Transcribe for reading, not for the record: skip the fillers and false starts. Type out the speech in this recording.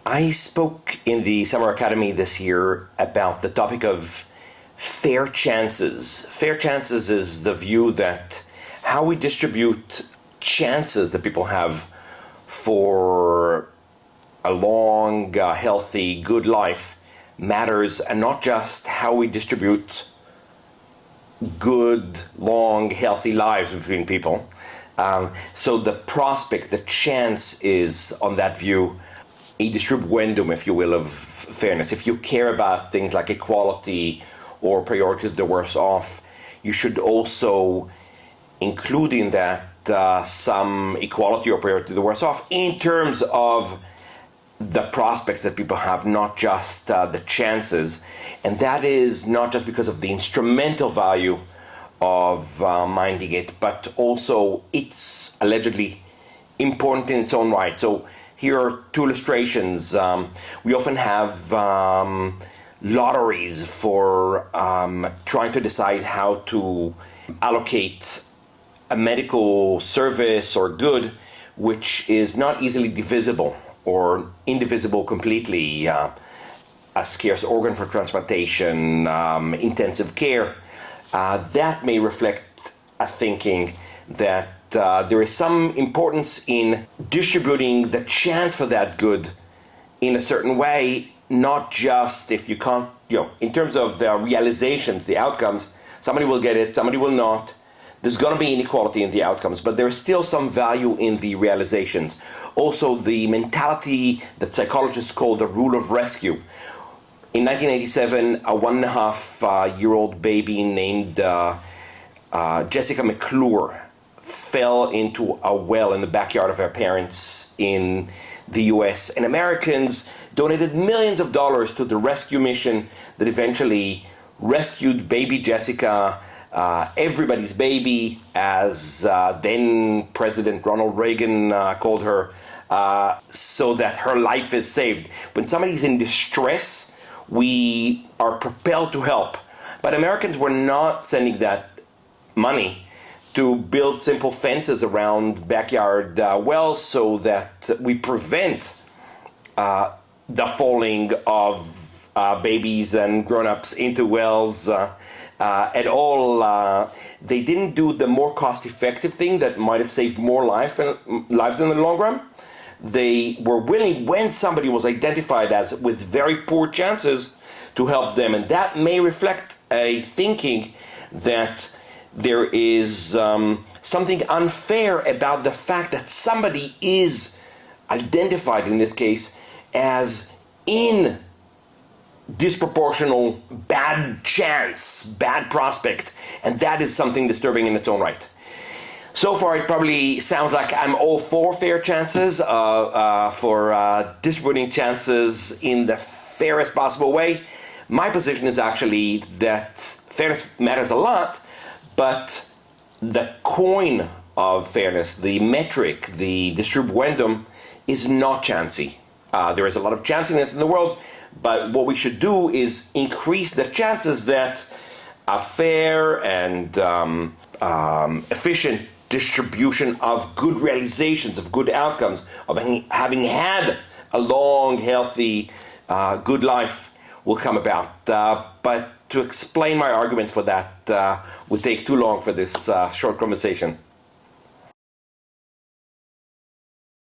I spoke in the Summer Academy this year about the topic of fair chances. Fair chances is the view that how we distribute chances that people have for a long, healthy, good life matters, and not just how we distribute good, long, healthy lives between people. So the prospect, the chance is, on that view, a distribuendum, if you will, of fairness. If you care about things like equality or priority to the worse off, you should also include in that some equality or priority to the worse off in terms of the prospects that people have, not just the chances. And that is not just because of the instrumental value of minding it, but also it's allegedly important in its own right. So here are two illustrations. We often have lotteries for trying to decide how to allocate a medical service or good which is not easily divisible or indivisible completely. A scarce organ for transplantation, intensive care. That may reflect a thinking that there is some importance in distributing the chance for that good in a certain way, not just if you can't, in terms of the realizations, the outcomes, somebody will get it, somebody will not. There's going to be inequality in the outcomes, but there's still some value in the realizations. Also, the mentality that psychologists call the rule of rescue. In 1987, a 1.5-year-old baby named Jessica McClure fell into a well in the backyard of her parents in the US, and Americans donated millions of dollars to the rescue mission that eventually rescued baby Jessica, everybody's baby, as then President Ronald Reagan called her, so that her life is saved. When somebody's in distress, we are propelled to help. But Americans were not sending that money to build simple fences around backyard wells so that we prevent the falling of babies and grown-ups into wells at all. They didn't do the more cost-effective thing that might have saved more lives in the long run. They were willing, when somebody was identified as with very poor chances, to help them. And that may reflect a thinking that there is something unfair about the fact that somebody is identified, in this case, as in disproportional bad chance, bad prospect, and that is something disturbing in its own right. So far, it probably sounds like I'm all for fair chances, for distributing chances in the fairest possible way. My position is actually that fairness matters a lot, but the coin of fairness, the metric, the distribuendum, is not chancy. There is a lot of chanciness in the world, but what we should do is increase the chances that a fair and efficient distribution of good realizations, of good outcomes, of having had a long, healthy, good life will come about. But to explain my argument for that would take too long for this short conversation.